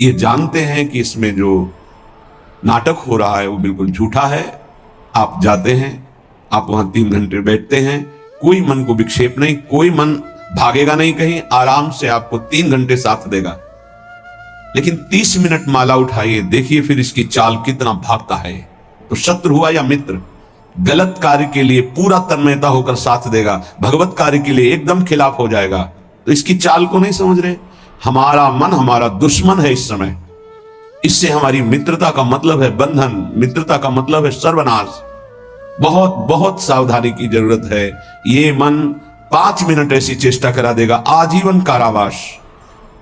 ये जानते हैं कि इसमें जो नाटक हो रहा है वो बिल्कुल झूठा है। आप जाते हैं, आप वहां 3 घंटे बैठते हैं, कोई मन को विक्षेप नहीं, कोई मन भागेगा नहीं कहीं, आराम से आपको 3 घंटे साथ देगा। लेकिन 30 मिनट माला उठाइए, देखिए फिर इसकी चाल कितना भागता है। तो शत्रु हुआ या मित्र, गलत कार्य के लिए पूरा तन्मयता होकर साथ देगा, भगवत कार्य के लिए एकदम खिलाफ हो जाएगा। तो इसकी चाल को नहीं समझ रहे। हमारा मन हमारा दुश्मन है इस समय। इससे हमारी मित्रता का मतलब है बंधन, मित्रता का मतलब है सर्वनाश। बहुत बहुत सावधानी की जरूरत है। ये मन 5 मिनट ऐसी चेष्टा करा देगा, आजीवन कारावास।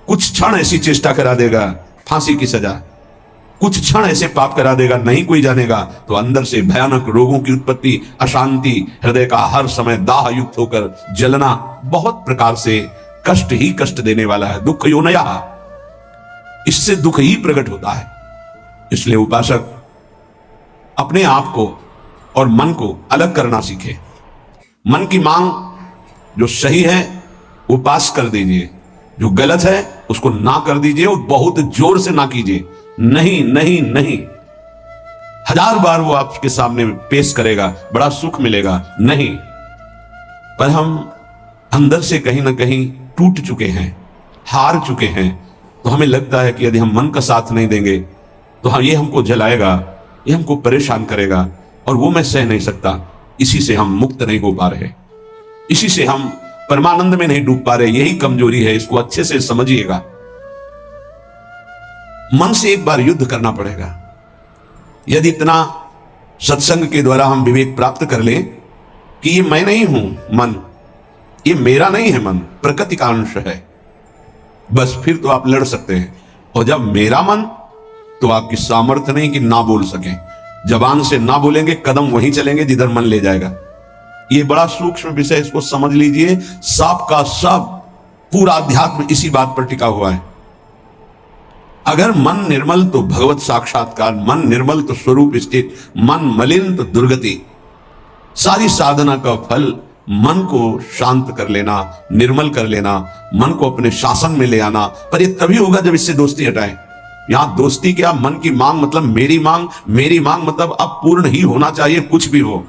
कुछ क्षण ऐसी चेष्टा करा देगा, फांसी की सजा। कुछ क्षण ऐसे पाप करा देगा, नहीं कोई जानेगा, तो अंदर से भयानक रोगों की उत्पत्ति, अशांति, हृदय का हर समय दाह युक्त होकर जलना, बहुत प्रकार से कष्ट ही कष्ट देने वाला है। दुख योनया, इससे दुख ही प्रकट होता है। इसलिए उपासक अपने आप को और मन को अलग करना सीखे। मन की मांग जो सही है वो पास कर दीजिए, जो गलत है उसको ना कर दीजिए, और बहुत जोर से ना कीजिए। नहीं नहीं नहीं, 1000 बार वो आपके सामने पेश करेगा, बड़ा सुख मिलेगा, नहीं। पर हम अंदर से कहीं ना कहीं टूट चुके हैं, हार चुके हैं। तो हमें लगता है कि यदि हम मन का साथ नहीं देंगे तो हाँ, ये हमको जलाएगा, ये हमको परेशान करेगा, और वो मैं सह नहीं सकता। इसी से हम मुक्त नहीं हो पा रहे, इसी से हम परमानंद में नहीं डूब पा रहे। यही कमजोरी है, इसको अच्छे से समझिएगा। मन से एक बार युद्ध करना पड़ेगा। यदि इतना सत्संग के द्वारा हम विवेक प्राप्त कर लें कि ये मैं नहीं हूं मन, ये मेरा नहीं है मन, प्रकृति का अंश है, बस फिर तो आप लड़ सकते हैं। और जब मेरा मन, तो आपकी सामर्थ्य नहीं कि ना बोल सकें। जबान से ना बोलेंगे, कदम वहीं चलेंगे जिधर मन ले जाएगा। ये बड़ा सूक्ष्म विषय, इसको समझ लीजिए। सब का सब पूरा अध्यात्म इसी बात पर टिका हुआ है। अगर मन निर्मल तो भगवत साक्षात्कार, मन निर्मल तो स्वरूप स्थित, मन मलिन तो दुर्गति। सारी साधना का फल मन को शांत कर लेना, निर्मल कर लेना, मन को अपने शासन में ले आना। पर ये तभी होगा जब इससे दोस्ती हटाएं। यहां दोस्ती क्या, मन की मांग मतलब मेरी मांग, मेरी मांग मतलब अब पूर्ण ही होना चाहिए, कुछ भी हो।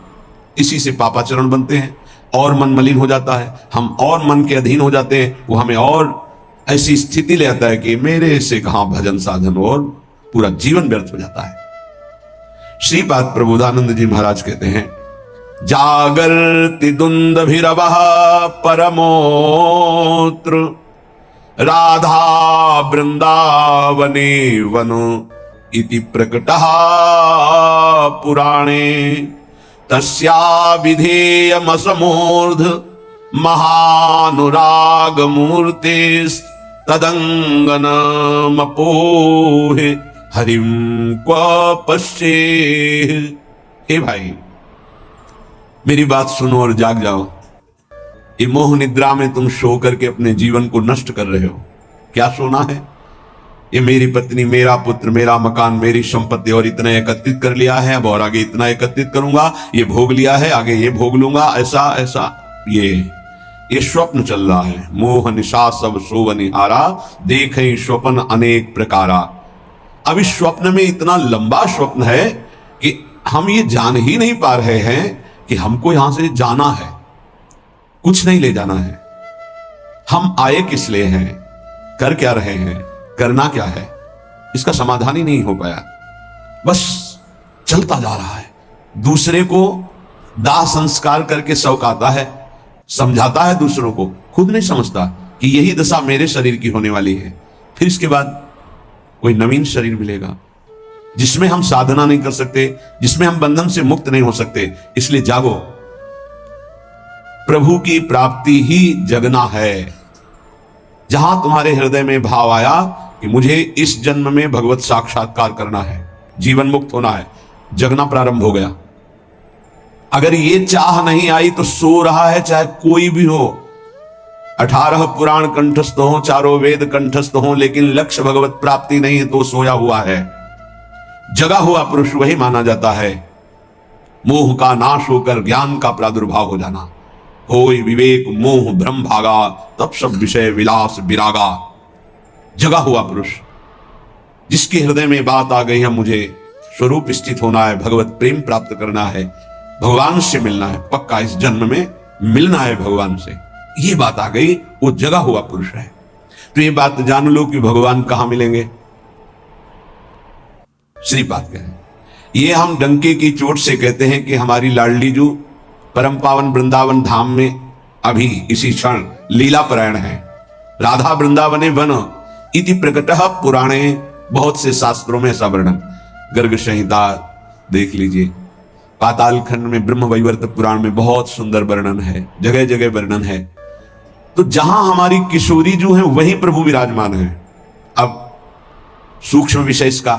इसी से पापाचरण बनते हैं और मन मलिन हो जाता है, हम और मन के अधीन हो जाते हैं। वो हमें और ऐसी स्थिति ले आता है कि मेरे से कहां भजन साधन, और पूरा जीवन व्यर्थ हो जाता है। श्रीपाद प्रबोधानंद जी महाराज कहते हैं, जागर्ति दुंदभिरवः परमोत्र राधा वृंदावने वनो इति प्रकटः पुराणे तस्या विधेयमसमूर्ध महानुराग मूर्तिस्तदंगनमपोहे हरिं क्व पश्ये। हे भाई, मेरी बात सुनो और जाग जाओ। ये मोह निद्रा में तुम सो करके अपने जीवन को नष्ट कर रहे हो। क्या सोना है? ये मेरी पत्नी, मेरा पुत्र, मेरा मकान, मेरी संपत्ति, और इतना एकत्रित कर लिया है, अब और आगे इतना एकत्रित करूंगा, ये भोग लिया है, आगे ये भोग लूंगा, ऐसा ऐसा। ये स्वप्न चल रहा है। मोह निशा सब सोवनिहारा, देखें स्वप्न अनेक प्रकारा। अब इस स्वप्न में इतना लंबा स्वप्न है कि हम ये जान ही नहीं पा रहे हैं कि हमको यहां से जाना है, कुछ नहीं ले जाना है। हम आए किस लिए हैं, कर क्या रहे हैं, करना क्या है, इसका समाधान ही नहीं हो पाया। बस चलता जा रहा है, दूसरे को दाह संस्कार करके सौकाता है, समझाता है दूसरों को, खुद नहीं समझता कि यही दशा मेरे शरीर की होने वाली है। फिर इसके बाद कोई नवीन शरीर मिलेगा जिसमें हम साधना नहीं कर सकते, जिसमें हम बंधन से मुक्त नहीं हो सकते। इसलिए जागो, प्रभु की प्राप्ति ही जगना है। जहां तुम्हारे हृदय में भाव आया कि मुझे इस जन्म में भगवत साक्षात्कार करना है, जीवन मुक्त होना है, जगना प्रारंभ हो गया। अगर ये चाह नहीं आई तो सो रहा है, चाहे कोई भी हो। 18 पुराण कंठस्थ हो, चारों वेद कंठस्थ हो, लेकिन लक्ष्य भगवत प्राप्ति नहीं है तो सोया हुआ है। जगा हुआ पुरुष वही माना जाता है। मोह का नाश होकर ज्ञान का प्रादुर्भाव हो जाना। होय विवेक मोह भ्रम भागा, तब सब विषय विलास विरागा। जगा हुआ पुरुष जिसके हृदय में बात आ गई है मुझे स्वरूप स्थित होना है, भगवत प्रेम प्राप्त करना है, भगवान से मिलना है, पक्का इस जन्म में मिलना है भगवान से, ये बात आ गई, वो जगा हुआ पुरुष है। तो ये बात जान लो कि भगवान कहां मिलेंगे। श्रीपाद कहें, ये हम डंके की चोट से कहते हैं कि हमारी लाडली जू परम पावन वृंदावन धाम में अभी इसी क्षण लीला परायण है। राधा वृंदावने वन इति प्रकटः पुराणे, बहुत से शास्त्रों में ऐसा वर्णन, गर्ग संहिता देख लीजिए, पाताल खंड में ब्रह्म वैवर्त पुराण में बहुत सुंदर वर्णन है, जगह जगह वर्णन है। तो जहां हमारी किशोरी जो है वहीं प्रभु विराजमान है। अब सूक्ष्म विषय इसका,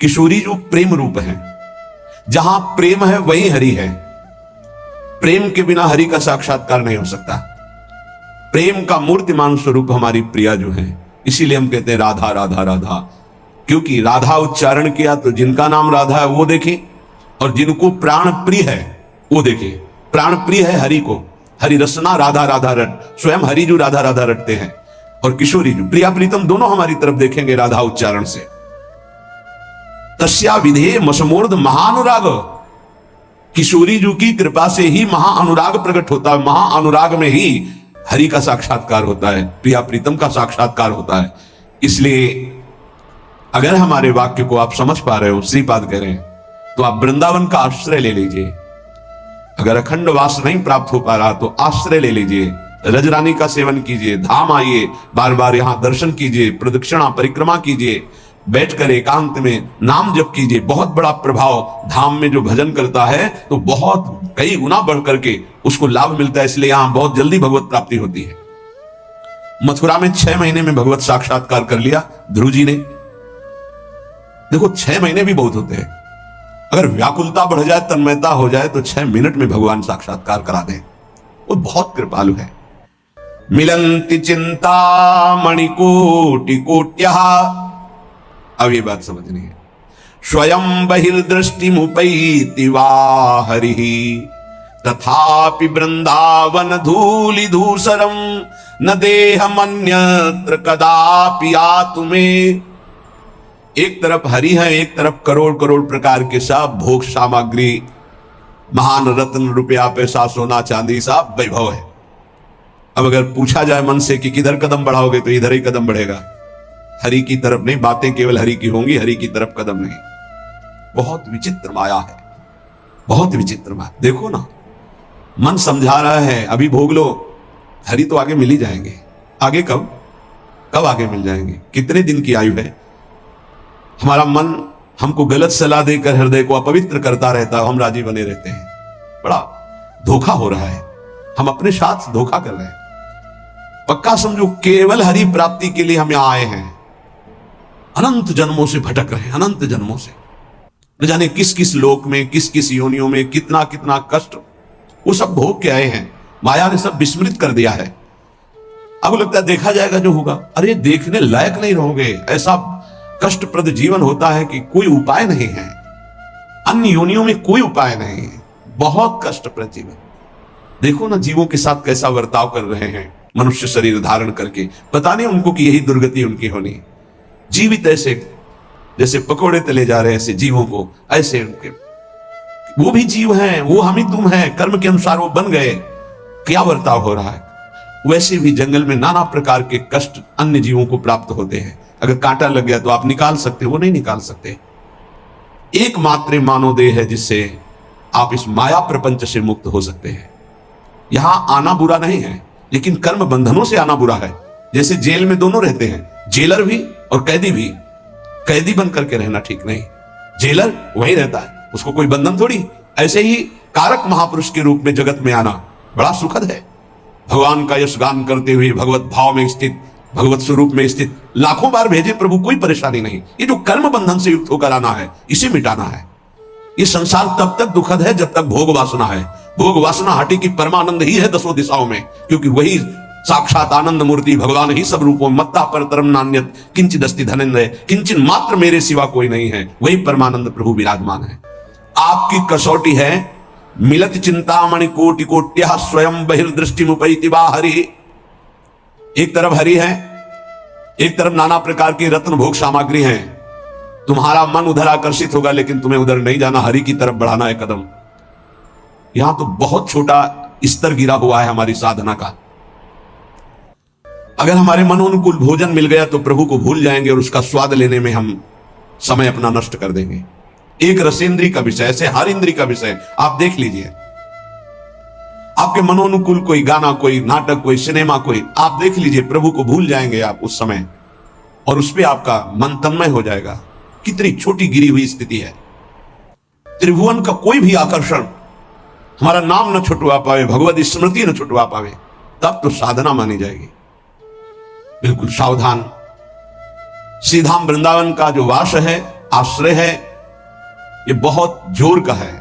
किशोरी जो प्रेम रूप है, जहां प्रेम है वहीं हरि है। प्रेम के बिना हरि का साक्षात्कार नहीं हो सकता। प्रेम का मूर्तिमान स्वरूप हमारी प्रिया जो है, इसीलिए हम कहते हैं राधा राधा राधा, क्योंकि राधा उच्चारण किया तो जिनका नाम राधा है वो देखे, और जिनको प्राण प्रिय है वो देखे। प्राण प्रिय है हरि को, हरि रसना राधा राधा रट, स्वयं हरि जो राधा राधा रटते हैं, और किशोरी जो प्रिया प्रीतम दोनों हमारी तरफ देखेंगे राधा उच्चारण से। तस्या विधेय मसमोर्ध महानुराग, किशोरी जी की कृपा से ही महाअनुराग प्रकट होता है, महाअनुराग में ही हरि का साक्षात्कार होता है, प्रिया प्रीतम का साक्षात्कार होता है। इसलिए अगर हमारे वाक्य को आप समझ पा रहे हो, श्रीपाद कह रहे हैं, तो आप वृंदावन का आश्रय ले लीजिए। अगर अखंड वास नहीं प्राप्त हो पा रहा तो आश्रय ले लीजिए, रजरानी का सेवन कीजिए, धाम आइए, बार बार यहां दर्शन कीजिए, प्रदक्षिणा परिक्रमा कीजिए, बैठकर एकांत में नाम जप कीजिए। बहुत बड़ा प्रभाव धाम में जो भजन करता है तो बहुत कई गुना बढ़ करके उसको लाभ मिलता है, इसलिए यहां बहुत जल्दी भगवत प्राप्ति होती है। मथुरा में 6 महीने में भगवत साक्षात्कार कर लिया ध्रुव जी ने। देखो 6 महीने भी बहुत होते हैं, अगर व्याकुलता बढ़ जाए, तन्मयता हो जाए तो 6 मिनट में भगवान साक्षात्कार करा दें, वो बहुत कृपालु है। मिलंति चिंता मणिकोटि कोट्या, अब ये बात समझनी है। स्वयं बहिर्दृष्टि मुपैति वा हरिः, तथापि वृंदावन धूलि धूसरम न देहमन्यत्र कदापि आतुमे। एक तरफ हरि है, एक तरफ करोड़ करोड़ प्रकार के सब भोग सामग्री, महान रत्न रुपया पैसा सोना चांदी सब वैभव है। अब अगर पूछा जाए मन से कि किधर कदम बढ़ाओगे, तो इधर ही कदम बढ़ेगा, हरि की तरफ नहीं। बातें केवल हरि की होंगी, हरि की तरफ कदम नहीं। बहुत विचित्र माया है, बहुत विचित्र माया। देखो ना, मन समझा रहा है अभी भोग लो, हरि तो आगे मिल ही जाएंगे। आगे कब कब आगे मिल जाएंगे? कितने दिन की आयु है? हमारा मन हमको गलत सलाह देकर हृदय को अपवित्र करता रहता है, हम राजी बने रहते हैं। बड़ा धोखा हो रहा है, हम अपने साथ धोखा कर रहे हैं। पक्का समझो, केवल हरि प्राप्ति के लिए हम यहां आए हैं। अनंत जन्मों से भटक रहे हैं, अनंत जन्मों से, न जाने किस किस लोक में, किस किस योनियों में कितना कितना कष्ट वो सब भोग के आए हैं। माया ने सब विस्मृत कर दिया है। अब लगता है देखा जाएगा जो होगा। अरे देखने लायक नहीं रहोगे, ऐसा कष्टप्रद जीवन होता है कि कोई उपाय नहीं है। अन्य योनियों में कोई उपाय नहीं है, बहुत कष्टप्रद जीवन। देखो ना जीवों के साथ कैसा बर्ताव कर रहे हैं मनुष्य शरीर धारण करके। पता नहीं उनको कि यही दुर्गति उनकी होनी है। जीवित ऐसे जैसे पकोड़े तले जा रहे हैं, ऐसे जीवों को, ऐसे उनके, वो भी जीव हैं, वो हम ही तुम हैं, कर्म के अनुसार वो बन गए। क्या बर्ताव हो रहा है? वैसे भी जंगल में नाना प्रकार के कष्ट अन्य जीवों को प्राप्त होते हैं। अगर कांटा लग गया तो आप निकाल सकते, वो नहीं निकाल सकते। एकमात्र मानव देह है जिससे आप इस माया प्रपंच से मुक्त हो सकते हैं। यहां आना बुरा नहीं है, लेकिन कर्म बंधनों से आना बुरा है। जैसे जेल में दोनों रहते हैं, जेलर भी और कैदी भी। कैदी बन करके रहना ठीक नहीं, जेलर वही रहता है, उसको कोई बंधन थोड़ी। ऐसे ही कारक महापुरुष के रूप में जगत में आना बड़ा सुखद है। भगवान का यश गान करते हुए भगवत भाव में स्थित, भगवत स्वरूप में स्थित लाखों बार भेजे प्रभु, कोई परेशानी नहीं। ये जो कर्म बंधन से युक्त होकर आना है, इसे मिटाना है। ये संसार तब तक दुखद है जब तक भोग वासना है। भोग वासना हटी की परमानंद ही है दसों दिशाओं में, क्योंकि वही साक्षात आनंद मूर्ति भगवान ही सब रूपों मत्ता परतरम नान्यत किंचित अस्ति धनंजय, किंचित मात्र मेरे सिवा कोई नहीं है। वही परमानंद प्रभु विराजमान है। आपकी कसौटी है मिलत चिंतामणि कोटि कोट्या स्वयं बहिर्दृष्टि मुपैति वा हरि। एक तरफ हरि है, एक तरफ नाना प्रकार की रत्न भोग सामग्री है, तुम्हारा मन उधर आकर्षित होगा, लेकिन तुम्हें उधर नहीं जाना, हरि की तरफ बढ़ाना है कदम। यहां तो बहुत छोटा स्तर गिरा हुआ है हमारी साधना का। अगर हमारे मनोनुकूल भोजन मिल गया तो प्रभु को भूल जाएंगे और उसका स्वाद लेने में हम समय अपना नष्ट कर देंगे। एक रसेंद्री का विषय, ऐसे हर इंद्री का विषय आप देख लीजिए। आपके मनोनुकूल कोई गाना, कोई नाटक, कोई सिनेमा, कोई आप देख लीजिए, प्रभु को भूल जाएंगे आप उस समय, और उस पर आपका मन तन्मय हो जाएगा। कितनी छोटी गिरी हुई स्थिति है। त्रिभुवन का कोई भी आकर्षण हमारा नाम न छुटवा पावे, भगवत स्मृति न छुटवा पावे, तब तो साधना मानी जाएगी। बिल्कुल सावधान। श्रीधाम वृंदावन का जो वास है, आश्रय है, ये बहुत जोर का है।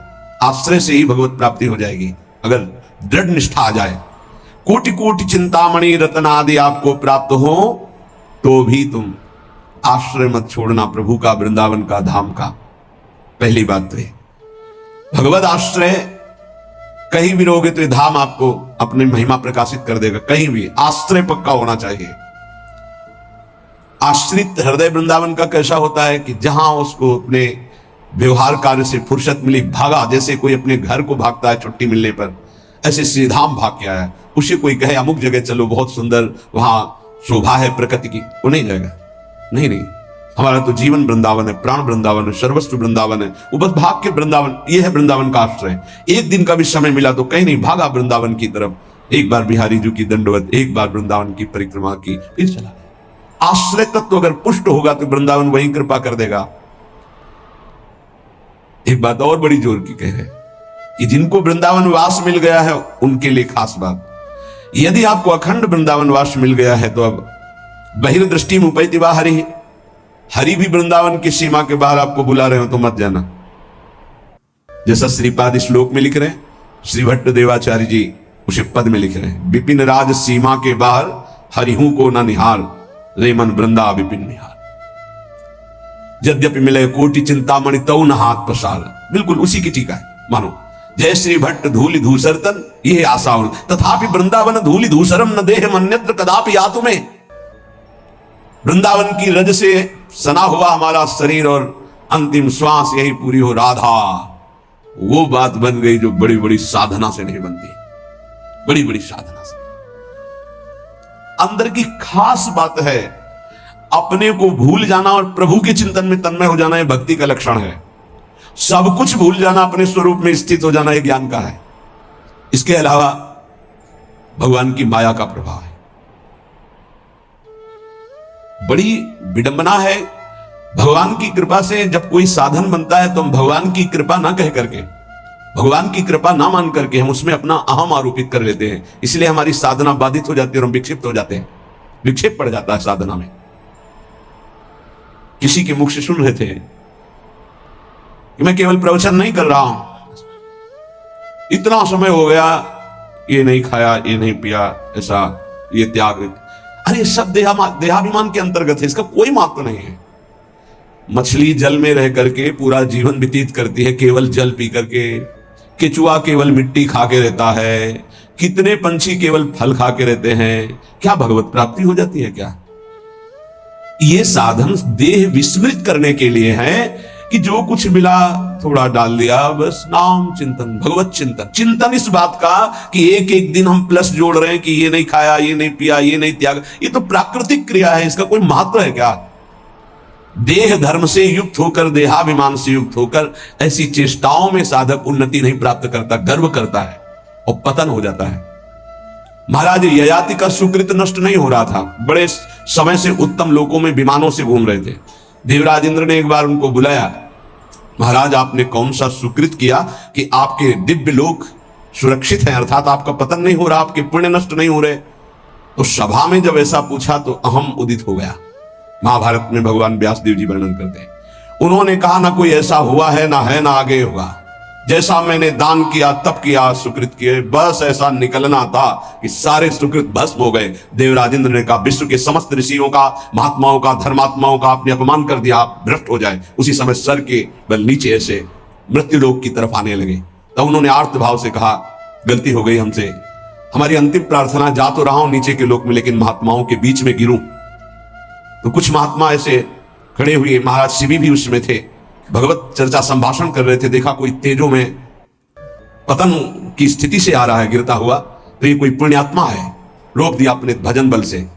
आश्रय से ही भगवत प्राप्ति हो जाएगी अगर दृढ़ निष्ठा आ जाए। कोटि कोटि चिंतामणि रत्न आदि आपको प्राप्त हो तो भी तुम आश्रय मत छोड़ना, प्रभु का, वृंदावन का, धाम का। पहली बात तो ये भगवत आश्रय कहीं भी रहोगे तो ये धाम आपको अपनी महिमा प्रकाशित कर देगा। कहीं भी आश्रय पक्का होना चाहिए। आश्रित हृदय वृंदावन का कैसा होता है कि जहां उसको अपने व्यवहार कार्य से फुर्सत मिली, भागा। जैसे कोई अपने घर को भागता है छुट्टी मिलने पर, ऐसे श्रीधाम भाग के आया। उसे कोई कहे अमुक जगह चलो, बहुत सुंदर वहां शोभा है प्रकृति की, वो नहीं जाएगा। नहीं नहीं, हमारा तो जीवन वृंदावन है, प्राण वृंदावन है, सर्वस्व वृंदावन है। वो बस भाग के वृंदावन, ये है वृंदावन का आश्रय। एक दिन का भी समय मिला तो कहीं नहीं, भागा वृंदावन की तरफ। एक बार बिहारी जी की दंडवत, एक बार वृंदावन की परिक्रमा की, फिर चला। आश्रय तत्व अगर पुष्ट होगा तो वृंदावन वहीं कृपा कर देगा। एक बात और बड़ी जोर की कह रहे कि जिनको वृंदावन वास मिल गया है उनके लिए खास बात, यदि आपको अखंड वृंदावन वास मिल गया है तो अब बहिर्दृष्टि मुपैति वा हरि, हरि भी वृंदावन की सीमा के बाहर आपको बुला रहे हो तो मत जाना। जैसा श्रीपाद श्लोक में लिख रहे हैं, श्री भट्ट देवाचार्य जी उसे पद में लिख रहे हैं, विपिन राज सीमा के बाहर हरिहू को न निहार, रे मन वृंदा विपिन निहार। यद्यपि मिले कोटि चिंतामणि तौ न हाथ पसार। बिल्कुल उसी की टीका है, मानो जय श्री भट्ट धूलि धूसर तन ये आसावन, तथापि वृंदावन धूलि धूसरम न देह मन्यत्र कदापि यातु में। वृंदावन की रज से सना हुआ हमारा शरीर और अंतिम श्वास यही पूरी हो राधा, वो बात बन गई जो बड़ी बड़ी साधना से नहीं बनती। बड़ी बड़ी साधना से अंदर की खास बात है। अपने को भूल जाना और प्रभु के चिंतन में तन्मय हो जाना, यह भक्ति का लक्षण है। सब कुछ भूल जाना, अपने स्वरूप में स्थित हो जाना, यह ज्ञान का है। इसके अलावा भगवान की माया का प्रभाव है। बड़ी विडंबना है। भगवान की कृपा से जब कोई साधन बनता है तो हम भगवान की कृपा ना कह करके, भगवान की कृपा ना मान करके हम उसमें अपना अहम आरोपित कर लेते हैं। इसलिए हमारी साधना बाधित हो जाती है और हम विक्षिप्त हो जाते हैं। विक्षेप पड़ जाता है साधना में। किसी के मुख से सुन रहे थे कि मैं केवल प्रवचन नहीं कर रहा हूं, इतना समय हो गया, ये नहीं खाया, ये नहीं पिया, ऐसा, ये त्याग। अरे सब देहाभिमान के अंतर्गत है, इसका कोई महत्व नहीं है। मछली जल में रह करके पूरा जीवन व्यतीत करती है केवल जल पी करके। केचुआ केवल मिट्टी खा के रहता है। कितने पंछी केवल फल खा के रहते हैं। क्या भगवत प्राप्ति हो जाती है क्या? ये साधन देह विस्मृत करने के लिए है कि जो कुछ मिला थोड़ा डाल दिया, बस नाम चिंतन, भगवत चिंतन। चिंतन इस बात का कि एक एक दिन हम प्लस जोड़ रहे हैं कि ये नहीं खाया, ये नहीं पिया, ये नहीं त्याग। ये तो प्राकृतिक क्रिया है, इसका कोई महत्व है क्या? देह धर्म से युक्त होकर, देहाभिमान से युक्त होकर ऐसी चेष्टाओं में साधक उन्नति नहीं प्राप्त करता, गर्व करता है और पतन हो जाता है। महाराज ययाति का सुकृत नष्ट नहीं हो रहा था। बड़े समय से उत्तम लोकों में विमानों से घूम रहे थे। देवराज इंद्र ने एक बार उनको बुलाया, महाराज आपने कौन सा सुकृत किया कि आपके दिव्य लोक सुरक्षित हैं, अर्थात आपका पतन नहीं हो रहा, आपके पुण्य नष्ट नहीं हो रहे। तो सभा में जब ऐसा पूछा तो अहम उदित हो गया। महाभारत में भगवान व्यासदेव जी वर्णन करते हैं। उन्होंने कहा ना कोई ऐसा हुआ है, ना है, ना आगे होगा। जैसा मैंने दान किया, तप किया, सुकृत किए, बस ऐसा निकलना था कि सारे सुकृत भस्म हो गए। देवराज इंद्र ने कहा विश्व के समस्त ऋषियों का, महात्माओं का, धर्मात्माओं का आपने अपमान कर दिया, आप भ्रष्ट हो जाए। उसी समय सर के बल नीचे ऐसे मृत्यु लोक की तरफ आने लगे। तब उन्होंने आर्त भाव से कहा गलती हो गई हमसे, हमारी अंतिम प्रार्थना, जा तो रहा हूं नीचे के लोक में, लेकिन महात्माओं के बीच में गिरूं। तो कुछ महात्मा ऐसे खड़े हुए महाराज शिवी भी उसमें थे, भगवत चर्चा संभाषण कर रहे थे। देखा कोई तेजों में पतन की स्थिति से आ रहा है गिरता हुआ, तो ये कोई पुण्यात्मा है, रोक दिया अपने भजन बल से।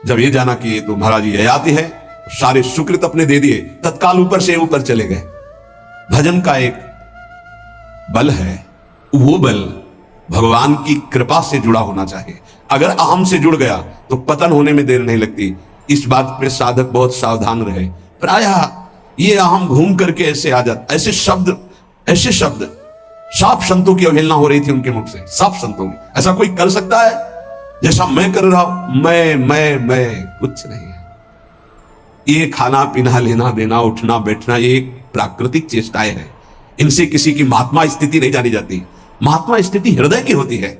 जब ये जाना कि ये तो महाराज ये आती है, सारे सुकृत अपने दे दिए, तत्काल ऊपर से ऊपर चले गए। भजन का एक बल है, वो बल भगवान की कृपा से जुड़ा होना चाहिए। अगर अहम से जुड़ गया तो पतन होने में देर नहीं लगती। इस बात पे साधक बहुत सावधान रहे। प्रायः ये अहम घूम करके ऐसे आ जाता, ऐसे शब्द साफ संतों की अवहेलना हो रही थी उनके मुख से, साफ संतों की। ऐसा कोई कर सकता है जैसा मैं कर रहा हूं? मैं कुछ नहीं है। ये खाना पीना लेना देना उठना बैठना ये एक प्राकृतिक चेष्टाएं है, इनसे किसी की महात्मा स्थिति नहीं जानी जाती। महात्मा स्थिति हृदय की होती है,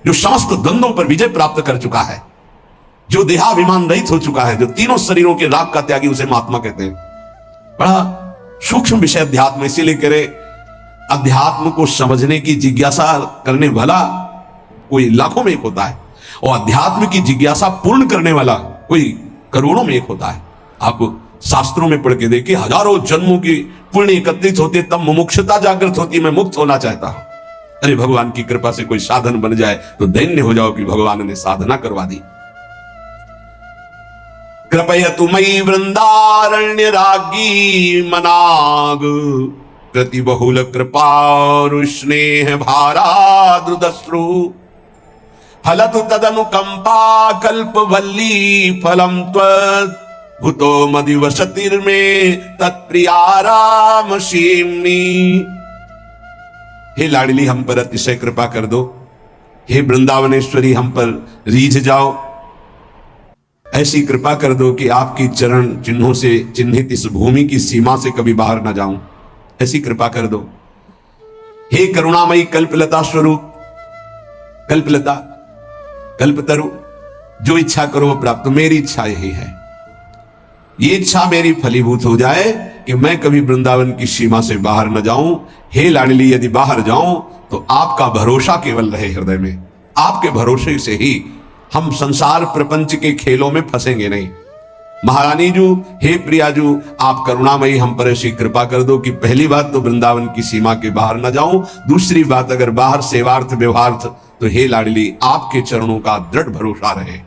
जो समस्त द्वंद्वों पर विजय प्राप्त कर चुका है, जो देहाभिमान रहित हो चुका है, जो तीनों शरीरों के राग का त्यागी, उसे महात्मा कहते हैं। बड़ा सूक्ष्म विषय अध्यात्म, इसीलिए कह रहे अध्यात्म को समझने की जिज्ञासा करने वाला कोई लाखों में एक होता है, और अध्यात्म की जिज्ञासा पूर्ण करने वाला कोई करोड़ों में एक होता है। आप शास्त्रों में पढ़ के देखिए, हजारों जन्मों की पुण्य एकत्रित होते तब मुमुक्षुता जागृत होती, मैं मुक्त होना चाहता हूं। अरे भगवान की कृपा से कोई साधन बन जाए तो दैन्य हो जाओ कि भगवान ने साधना करवा दी। कृपयतु मयि वृंदारण्य रागी मनाग, कृति बहुल कृपा स्नेह भाराद्रुदश्रु, फलतु तदनुकंपा कल्पवल्ली फलम त्वत्, भूतो मदिवसतिर्मे तत्प्रियाराम सीमनी। हे लाडली हम पर अतिशय कृपा कर दो, हे वृंदावनेश्वरी हम पर रीझ जाओ, ऐसी कृपा कर दो कि आपकी चरण चिन्हों से चिन्हित इस भूमि की सीमा से कभी बाहर ना जाऊं, ऐसी कृपा कर दो। हे करुणामयी कल्पलता स्वरूप, कल्पलता कल्पतरु, जो इच्छा करो वो प्राप्त। मेरी इच्छा यही है, ये इच्छा मेरी फलीभूत हो जाए कि मैं कभी वृंदावन की सीमा से बाहर न जाऊं। हे लाडली, यदि बाहर जाऊं तो आपका भरोसा केवल रहे हृदय में, आपके भरोसे से ही हम संसार प्रपंच के खेलों में फंसेंगे नहीं। महारानी जू, हे प्रिया जू, आप करुणामयी हम पर ऐसी कृपा कर दो कि पहली बात तो वृंदावन की सीमा के बाहर न जाऊं, दूसरी बात अगर बाहर सेवार्थ व्यवहार्थ तो हे लाडली आपके चरणों का दृढ़ भरोसा रहे।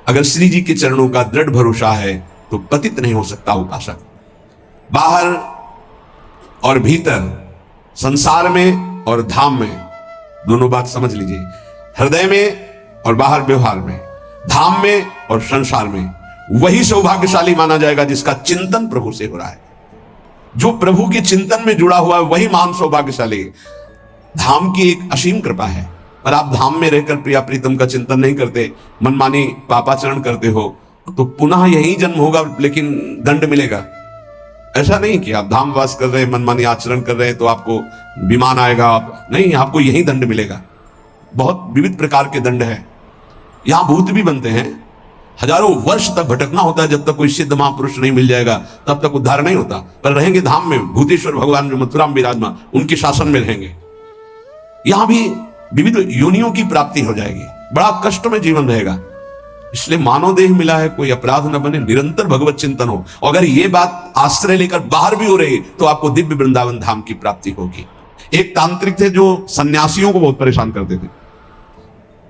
अगर श्री जी के चरणों का दृढ़ भरोसा है तो पतित नहीं हो सकता उपासक। बाहर और भीतर, संसार में और धाम में, दोनों बात समझ लीजिए। हृदय में और बाहर व्यवहार में, धाम में और संसार में, वही सौभाग्यशाली माना जाएगा जिसका चिंतन प्रभु से हो रहा है। जो प्रभु के चिंतन में जुड़ा हुआ है वही महान सौभाग्यशाली है। धाम की एक असीम कृपा है, पर आप धाम में रहकर प्रिया प्रीतम का चिंतन नहीं करते, मनमानी पापाचरण करते हो, तो पुनः यही जन्म होगा लेकिन दंड मिलेगा। ऐसा नहीं कि आप धाम वास कर रहे, मनमानी आचरण कर रहे तो आपको विमान आएगा, नहीं, आपको यही दंड मिलेगा। बहुत विविध प्रकार के दंड है। यहां भूत भी बनते हैं, हजारों वर्ष तक भटकना होता है, जब तक कोई सिद्ध महापुरुष नहीं मिल जाएगा तब तक उद्धार नहीं होता। पर रहेंगे धाम में, भूतेश्वर भगवान जो मथुरा में विराजमान, उनके शासन में रहेंगे। यहां भी विविध योनियों की प्राप्ति हो जाएगी, बड़ा कष्ट में जीवन रहेगा। इसलिए मानव देह मिला है, कोई अपराध न बने, निरंतर भगवत चिंतन हो। अगर ये बात आश्रय लेकर बाहर भी हो रही तो आपको दिव्य वृंदावन धाम की प्राप्ति होगी। एक तांत्रिक थे जो सन्यासियों को बहुत परेशान करते थे,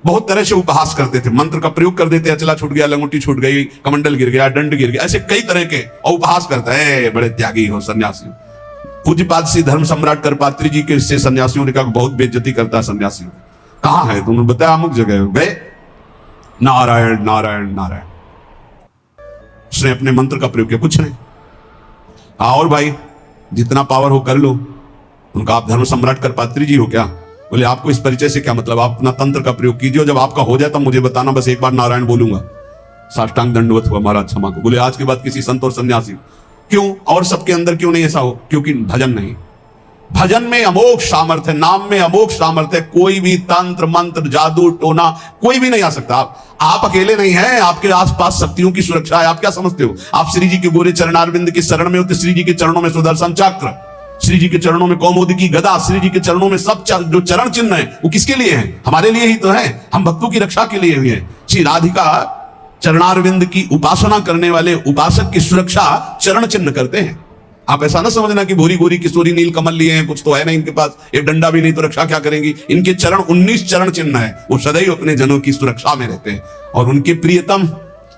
बहुत तरह से उपहास करते थे, मंत्र का प्रयोग कर देते, अचला छूट गया, लंगोटी छूट गई, कमंडल गिर गया, दंड गिर गया, ऐसे कई तरह के, और उपहास करता है बड़े त्यागी हो सन्यासी। पूज्यपाद श्री धर्म सम्राट करपात्री जी के से सन्यासियों ने कहा बहुत बेइज्जती करता है सन्यासियों। कहां है तुमने बताया? अमुक जगह गए, नारायण नारायण नारायण। उसने अपने मंत्र का प्रयोग किया, कुछ नहीं। और भाई जितना पावर हो कर लो। उनका आप धर्म सम्राट करपात्री जी हो क्या? बोले आपको इस परिचय से क्या मतलब, आप अपना तंत्र का प्रयोग कीजिए, जब आपका हो जाए तब मुझे बताना, बस एक बार नारायण बोलूंगा। साष्टांग दंडवत हुआ महाराज क्षमा को। बोले आज के बाद किसी संत और सन्यासी, क्यों और सबके अंदर क्यों नहीं ऐसा हो? क्योंकि भजन नहीं। भजन में अमोघ सामर्थ्य, नाम में अमोघ सामर्थ्य। कोई भी तंत्र मंत्र जादू टोना कोई भी नहीं आ सकता। आप अकेले नहीं हैं, आपके आसपास शक्तियों की सुरक्षा है। आप क्या समझते हो? आप श्री जी के गोरे चरणारविंद की शरण में हो तो श्री जी के चरणों में सुदर्शन चक्र, श्री जी के चरणों में कौमुदी की गदा, श्री जी के चरणों में सब जो चरण चिन्ह है वो किसके लिए है? हमारे लिए ही तो है। हम भक्तों की रक्षा के लिए हुए हैं। श्री राधिका चरणारविंद की उपासना करने वाले उपासक की सुरक्षा चरण चिन्ह करते हैं। आप ऐसा ना समझना कि भूरी भूरी किशोरी नील कमल लिए हैं, कुछ तो है नहीं इनके पास, एक डंडा भी नहीं तो रक्षा क्या करेंगी। इनके चरण 19 चरण चिन्ह है, वो सदैव अपने जनों की सुरक्षा में रहते हैं। और उनके प्रियतम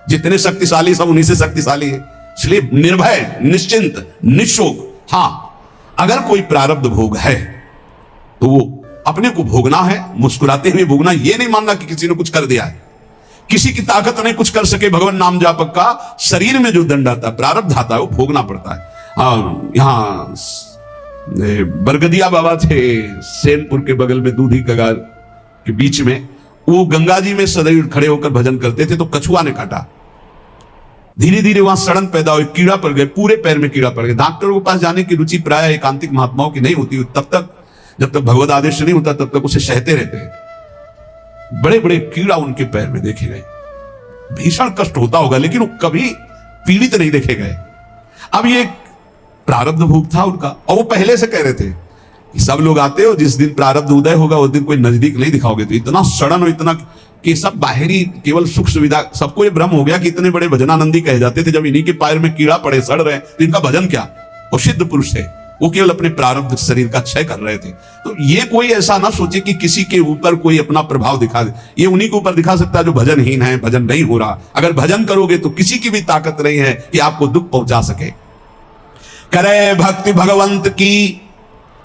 जितने शक्तिशाली सब उन्हीं से शक्तिशाली है, इसलिए निर्भय, निश्चिंत, निशोक। हाँ, अगर कोई प्रारब्ध भोग है तो वो अपने को भोगना है, मुस्कुराते हुए भोगना। ये नहीं मानना कि किसी ने कुछ कर दिया है, किसी की ताकत नहीं कुछ कर सके। भगवान नाम जापक का शरीर में जो दंड आता है, प्रारब्ध आता है, वो भोगना पड़ता है। हाँ, यहाँ बरगदिया बाबा थे सेनपुर के बगल में, दूधी कगार के बीच में, वो गंगा जी में सदैव खड़े होकर भजन करते थे। तो कछुआ ने काटा, धीरे धीरे वहां सड़न पैदा हुई, कीड़ा पड़ गए, पूरे पैर में कीड़ा पड़ गया। डॉक्टरों के पास जाने की रुचि प्राय एकांतिक महात्माओं की नहीं होती, तब तक जब तक भगवत आदेश नहीं होता तब तक उसे सहते रहते हैं। बड़े बड़े कीड़ा उनके पैर में देखे गए, भीषण कष्ट होता होगा, लेकिन वो कभी पीड़ित नहीं देखे गए। अब ये प्रारब्ध भोग था उनका, और वो पहले से कह रहे थे कि सब लोग आते हो, जिस दिन प्रारब्ध उदय होगा उस दिन कोई नजदीक नहीं दिखाओगे। तो इतना सड़न और इतना कि सब बाहरी केवल सुख सुविधा, सबको ये भ्रम हो गया कि इतने बड़े भजनानंदी कहे जाते थे, जब इन्हीं के पैर में कीड़ा पड़े सड़ रहे तो इनका भजन क्या। वो सिद्ध पुरुष थे, वो केवल अपने प्रारब्ध शरीर का क्षय कर रहे थे। तो ये कोई ऐसा ना सोचे कि किसी के ऊपर कोई अपना प्रभाव दिखा दे, ये उन्हीं के ऊपर दिखा सकता है जो भजनहीन है, भजन नहीं हो रहा। अगर भजन करोगे तो किसी की भी ताकत नहीं है कि आपको दुख पहुंचा सके। करे भक्ति भगवंत की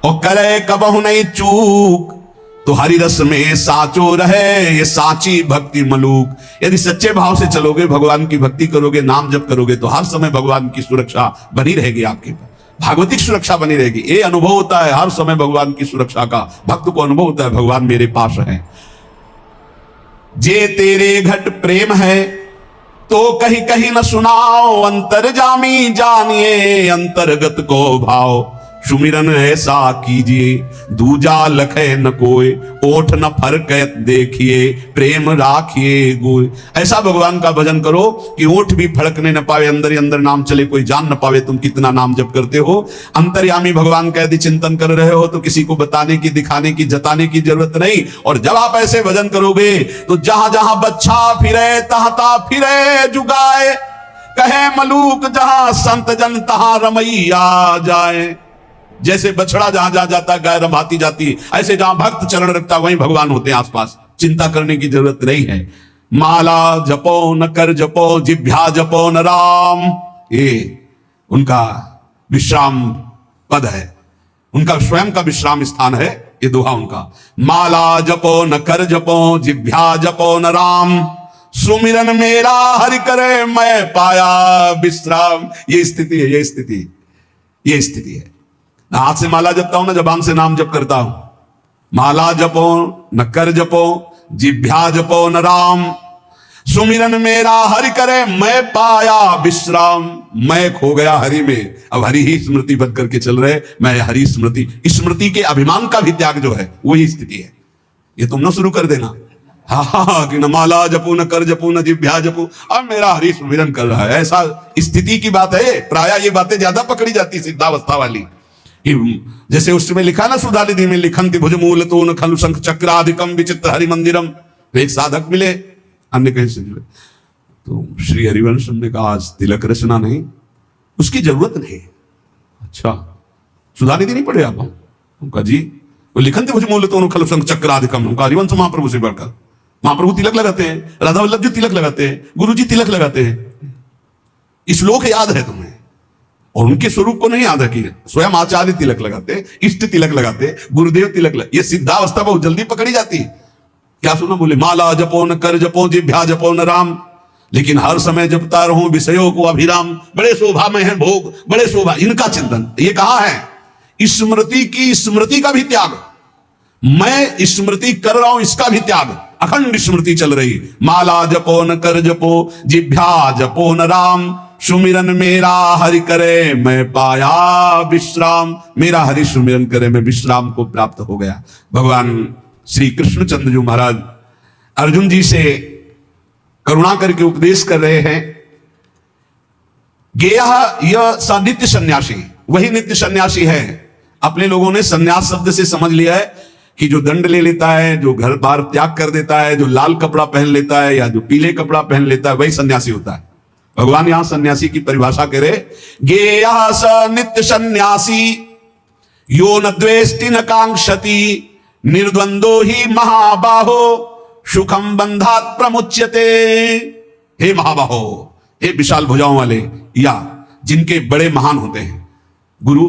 और करे कबहु नहीं चूक, तो हरि रस में साचो रहे ये साची भक्ति मलूक। यदि सच्चे भाव से चलोगे, भगवान की भक्ति करोगे, नाम जप करोगे, तो हर समय भगवान की सुरक्षा बनी रहेगी, आपके भागवतिक सुरक्षा बनी रहेगी। ये अनुभव होता है हर समय भगवान की सुरक्षा का, भक्त को अनुभव होता है भगवान मेरे पास है। जे तेरे घट प्रेम है तो कहीं कहीं न सुनाओ, अंतर्जामी जानिए अंतर्गत को भाव। सुमिरन ऐसा कीजिए दूजा लखे न कोई, ओठ न फरक देखिए प्रेम राखिए गोय। ऐसा भगवान का भजन करो कि ओठ भी फड़कने न पावे, अंदर ही अंदर नाम चले, कोई जान न पावे तुम कितना नाम जप करते हो। अंतर्यामी भगवान का यदि चिंतन कर रहे हो तो किसी को बताने की, दिखाने की, जताने की जरूरत नहीं। और जब आप ऐसे भजन करोगे तो जहां जहां बच्चा फिरे तहां तहां फिरे जुगाए, कहे मलूक जहां संत जन तहां रमैया जाए। जैसे बछड़ा जहां जहां जाता गाय रमाती जाती, ऐसे जहां भक्त चरण रखता वहीं भगवान होते हैं आसपास, चिंता करने की जरूरत नहीं है। माला जपो न कर जपो, जिभ्या जपो न राम, ये उनका विश्राम पद है, उनका स्वयं का विश्राम स्थान है ये दोहा उनका। माला जपो न कर जपो, जिभ्या जपो न राम, सुमिरन मेरा हरि करे मैं पाया विश्राम। ये स्थिति है, ये स्थिति, ये स्थिति है। हाथ से माला जपता हूं ना, जबान से नाम जप करता हूं। माला जपो न कर जपो, जिभ्या जपो न राम, सुमिरन मेरा हरि करे मैं पाया विश्राम। मैं खो गया हरि में, अब हरि ही स्मृति बन करके चल रहे, मैं हरि स्मृति। स्मृति के अभिमान का भी त्याग जो है वही स्थिति है। ये तुम ना शुरू कर देना, हाँ कि न माला जपो न कर जपो न जिभ्या जपो, अब मेरा हरि सुमिरन कर रहा है, ऐसा स्थिति की बात है। प्राय ये बातें ज्यादा पकड़ी जाती सिद्धावस्था वाली। जैसे उसमें लिखा ना सुधानिधि में, लिखंति भुजमूल तो न खलु शंख चक्राधिकम विचित्र हरि मंदिरम। तो एक साधक मिले, अन्य कहीं से मिले, तो श्री हरिवंश ने कहा आज तिलक रचना नहीं, उसकी जरूरत नहीं। अच्छा सुधानिधि नहीं पढ़े आप? उनका जी वो लिखंति भुजमूल तो न खलु शंख चक्राधिकम, उनका हरिवंश महाप्रभु से बढ़कर। महाप्रभु तिलक लगाते हैं, राधा वल्लभ जी तिलक लगाते हैं, गुरु जी तिलक लगाते हैं। श्लोक याद है तुम्हें, और उनके स्वरूप को नहीं याद है कि स्वयं आचार्य तिलक लगाते, इष्ट तिलक लगाते, गुरुदेव तिलक ये सिद्धावस्था बहुत जल्दी पकड़ी जाती है। क्या सुना बोले, माला जपो न कर जपो, जिभ्या जपो न राम, लेकिन हर समय जपता रहूं विषयों को अभिराम। बड़े शोभा में है भोग, बड़े शोभा, इनका चिंतन। ये कहा है स्मृति की, स्मृति का भी त्याग, मैं स्मृति कर रहा हूं इसका भी त्याग, अखंड स्मृति चल रही। माला जपो न कर जपो, जिभ्या जपो न राम, सुमिरन मेरा हरि करे मैं पाया विश्राम। मेरा हरि सुमिरन करे मैं विश्राम को प्राप्त हो गया। भगवान श्री कृष्णचंद्र जी महाराज अर्जुन जी से करुणा करके उपदेश कर रहे हैं। गेया यह नित्य सन्यासी, वही नित्य सन्यासी है। अपने लोगों ने सन्यास शब्द से समझ लिया है कि जो दंड ले लेता है, जो घर बार त्याग कर देता है, जो लाल कपड़ा पहन लेता है या जो पीले कपड़ा पहन लेता है, वही सन्यासी होता है। भगवान यहां सन्यासी की परिभाषा करे, गेयः स नित्य सन्यासी यो न द्वेष्टि न कांक्षति निर्द्वंदो ही महाबाहो सुखम बंधात प्रमुच्यते। हे महाबाहो, हे विशाल भुजाओं वाले, या जिनके बड़े महान होते हैं, गुरु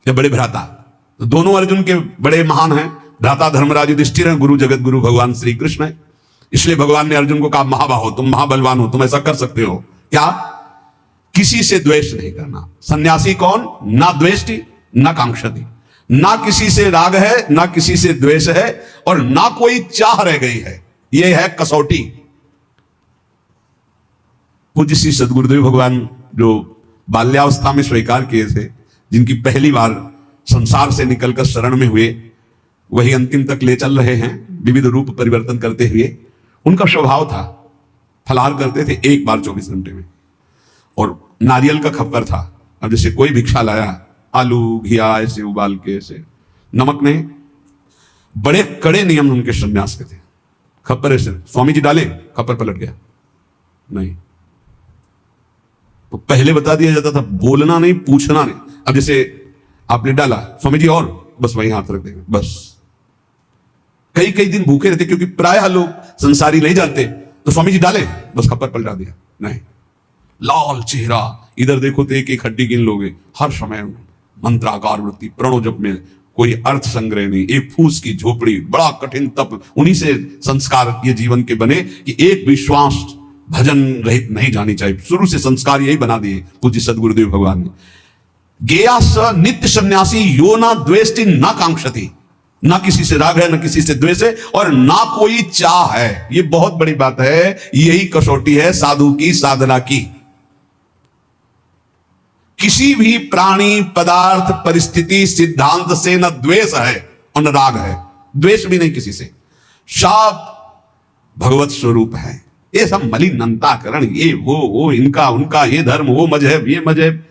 या बड़े भ्राता, तो दोनों अर्जुन के बड़े महान हैं। भ्राता धर्मराज युधिष्ठिर हैं, गुरु जगत गुरु भगवान श्री कृष्ण है। इसलिए भगवान ने अर्जुन को कहा, महाबाहो, तुम महाबलवान हो, तुम ऐसा कर सकते हो। क्या? किसी से द्वेष नहीं करना। सन्यासी कौन? ना द्वेष्टि ना कांक्षति, ना किसी से राग है ना किसी से द्वेष है और ना कोई चाह रह गई है। यह है कसौटी। पूज्य श्री सद्गुरुदेव भगवान जो बाल्यावस्था में स्वीकार किए थे, जिनकी पहली बार संसार से निकलकर शरण में हुए, वही अंतिम तक ले चल रहे हैं विविध रूप परिवर्तन करते हुए। उनका स्वभाव था, फलाहार करते थे एक बार 24 घंटे में, और नारियल का खप्पर था। अब जैसे कोई भिक्षा लाया, आलू घिया ऐसे उबाल के, ऐसे नमक नहीं, बड़े कड़े नियम उनके सन्यास के थे। खप्पर ऐसे स्वामी जी डाले, खप्पर पलट गया नहीं। तो पहले बता दिया जाता था, बोलना नहीं, पूछना नहीं। अब जैसे आपने डाला, स्वामी जी और, बस वहीं हाथ रख देंगे, बस। कई कई दिन भूखे रहते, क्योंकि प्रायः लोग संसारी नहीं जानते। तो स्वामी जी डाले, बस खप्पर पलटा दिया नहीं। लाल चेहरा, इधर देखो तो एक एक हड्डी गिन लोगे। हर समय मंत्राकार वृत्ति, प्रणव जप में कोई अर्थ संग्रह नहीं, एक फूस की झोपड़ी, बड़ा कठिन तप। उन्हीं से संस्कार ये जीवन के बने कि एक विश्वास भजन रहित नहीं जानी चाहिए। शुरू से संस्कार यही बना दिए पूज्य सद्गुरुदेव भगवान ने। गेया स नित्य सन्यासी यो ना द्वेष्टि ना कांक्षति, ना किसी से राग है ना किसी से द्वेष है और ना कोई चाह है। ये बहुत बड़ी बात है। यही कसौटी है साधु की, साधना की। किसी भी प्राणी, पदार्थ, परिस्थिति, सिद्धांत से न द्वेष है और न राग है। द्वेष भी नहीं किसी से। सब भगवत स्वरूप है। ये सब मलिनताकरण, ये वो इनका उनका, ये धर्म वो मजहब ये मजहब,